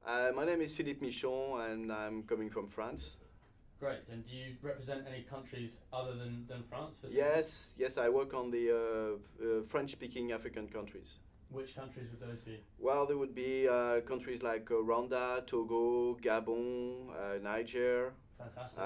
My name is Philippe Michon and I'm coming from France. Great. And do you represent any countries other than France? Yes, I work on the French-speaking African countries. Which countries would those be? Well, there would be countries like Rwanda, Togo, Gabon, Niger. Fantastic.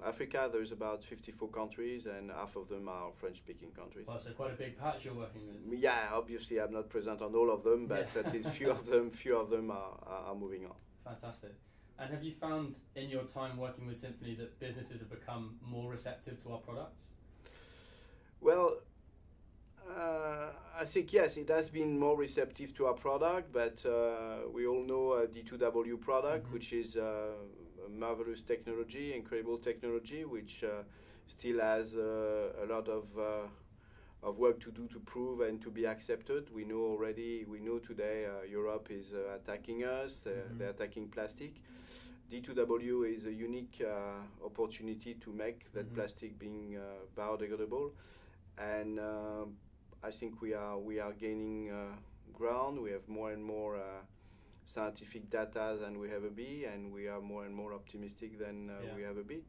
Africa, there's about 54 countries and half of them are French-speaking countries. Well, so quite a big patch you're working with. Yeah, obviously I'm not present on all of them, but at least few of them are moving on. Fantastic. And have you found in your time working with Symphony that businesses have become more receptive to our products? Well, I think yes, it has been more receptive to our product, but we all know D2W product, which is a marvelous technology, incredible technology, which still has a lot of work to do to prove and to be accepted. We know today Europe is attacking us, they're attacking plastic. D2W is a unique opportunity to make that plastic being biodegradable, and I think we are gaining ground. We have more and more scientific data than we ever be, and we are more and more optimistic than we ever be.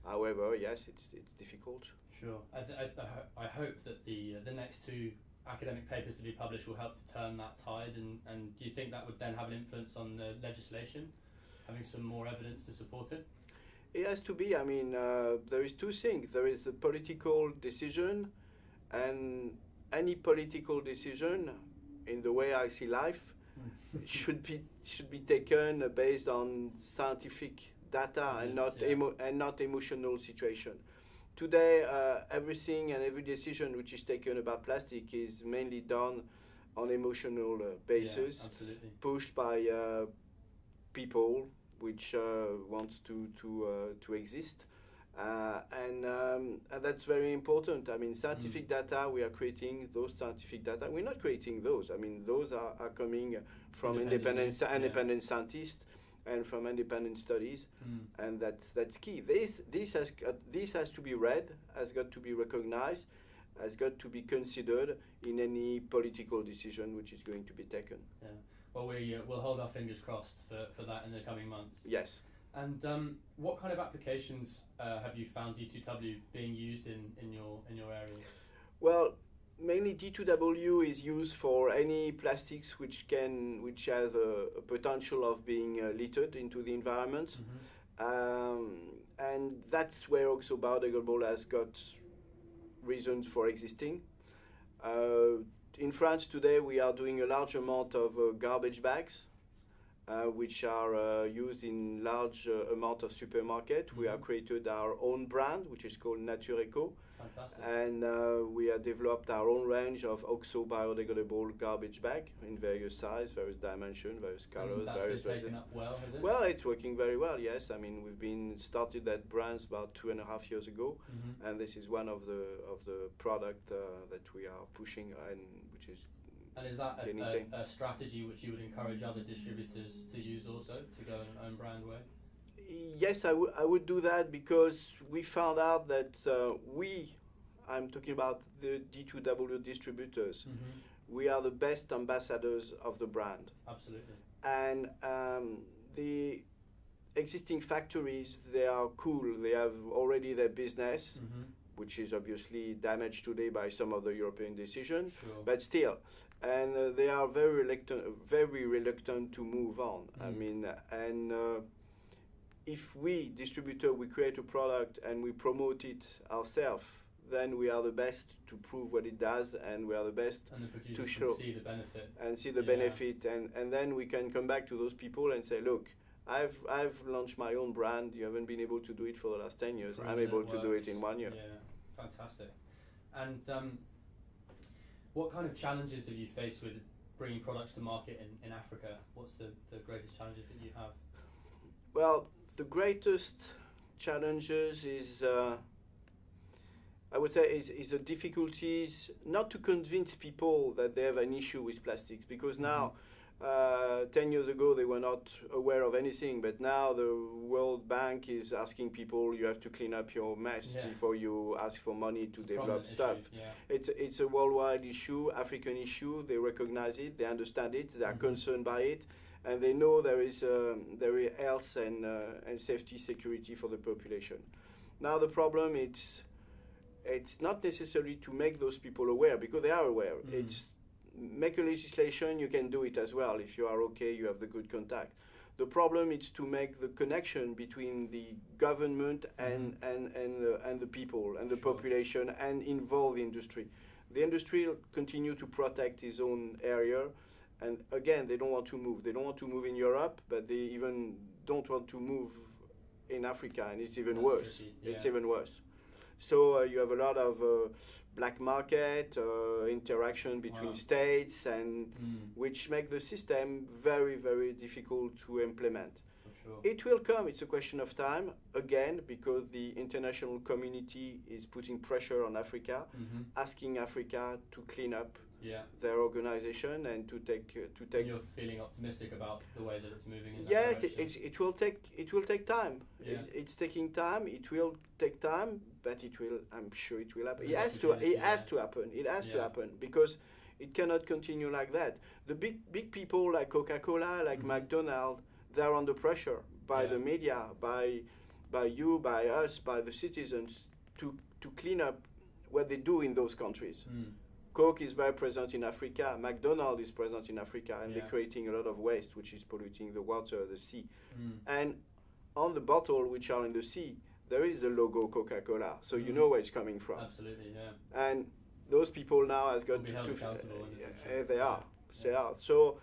However, yes, it's difficult. Sure. I hope that the next two academic papers to be published will help to turn that tide, and do you think that would then have an influence on the legislation, having some more evidence to support it? It has to be. I mean, there is two things. There is a political decision, and any political decision, in the way I see life, should be taken based on scientific data and not emotional situation. Today, everything and every decision which is taken about plastic is mainly done on emotional basis, pushed by people which wants to exist. And that's very important. I mean, scientific data, we are creating those scientific data. We're not creating those. I mean, those are coming from independent scientists and from independent studies, and that's key. This has to be read, has got to be recognized, has got to be considered in any political decision which is going to be taken. Yeah. Well, we'll hold our fingers crossed for that in the coming months. Yes. And what kind of applications have you found D2W being used in your area? Well, mainly D2W is used for any plastics which have a potential of being littered into the environment, and that's where also biodegradable has got reasons for existing. In France today, we are doing a large amount of garbage bags, which are used in large amount of supermarket. We have created our own brand, which is called Nature Eco. Fantastic. And we have developed our own range of OXO biodegradable garbage bag in various size, various dimensions, various colors. That's been taken up well, has it? Well, it's working very well, yes. I mean, we've started that brand about 2.5 years ago, and this is one of the product that we are pushing, and which is. And is that a strategy which you would encourage other distributors to use also, to go in an own brand way? Yes, I would do that, because we found out that I'm talking about the D2W distributors, we are the best ambassadors of the brand. Absolutely. And the existing factories, they are cool, they have already their business, which is obviously damaged today by some of the European decisions, but still. And they are very reluctant to move on. I mean, and if we, distributor, we create a product and we promote it ourselves, then we are the best to prove what it does, and we are the best to show see the benefit. And see the benefit, and then we can come back to those people and say, look, I've launched my own brand. You haven't been able to do it for the last 10 years. I'm able to do it in 1 year. Yeah, fantastic. And what kind of challenges have you faced with bringing products to market in Africa? What's the greatest challenges that you have? Well, the greatest challenges is, I would say, is the difficulties not to convince people that they have an issue with plastics, because now 10 years ago, they were not aware of anything, but now the World Bank is asking people, you have to clean up your mess before you ask for money to develop stuff. It's a worldwide issue, African issue. They recognize it, they understand it, they are concerned by it, and they know there is health and safety, security for the population. Now the problem it's not necessarily to make those people aware, because they are aware. It's make a legislation, you can do it as well. If you are okay, you have the good contact. The problem is to make the connection between the government and the people and the population, and involve the industry. The industry will continue to protect its own area, and again, they don't want to move. They don't want to move in Europe, but they even don't want to move in Africa, and it's even worse. It's even worse. So you have a lot of black market interaction between states, and which make the system very, very difficult to implement. It will come. It's a question of time, again, because the international community is putting pressure on Africa, asking Africa to clean up their organization and to take. You're feeling optimistic about the way that it's moving in that direction? Yes, it will take time. It's taking time. It will take time, but it will. I'm sure it will happen. It has to happen. It has to happen, because it cannot continue like that. The big people like Coca-Cola, like McDonald's, they're under pressure by the media, by you, by us, by the citizens to clean up what they do in those countries. Coke is very present in Africa. McDonald's is present in Africa, and they're creating a lot of waste, which is polluting the water, the sea. And on the bottle, which are in the sea, there is the logo Coca-Cola, so you know where it's coming from. Absolutely, yeah. And those people now has got to they are. They are. So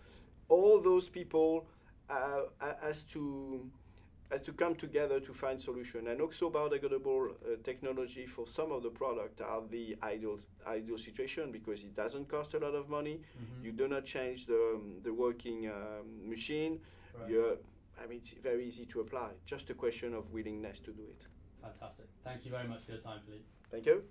all those people has to come together to find solution. And also biodegradable technology for some of the product are the ideal situation, because it doesn't cost a lot of money. You do not change the working machine. It's very easy to apply. Just a question of willingness to do it. Fantastic. Thank you very much for your time, Philippe. Thank you.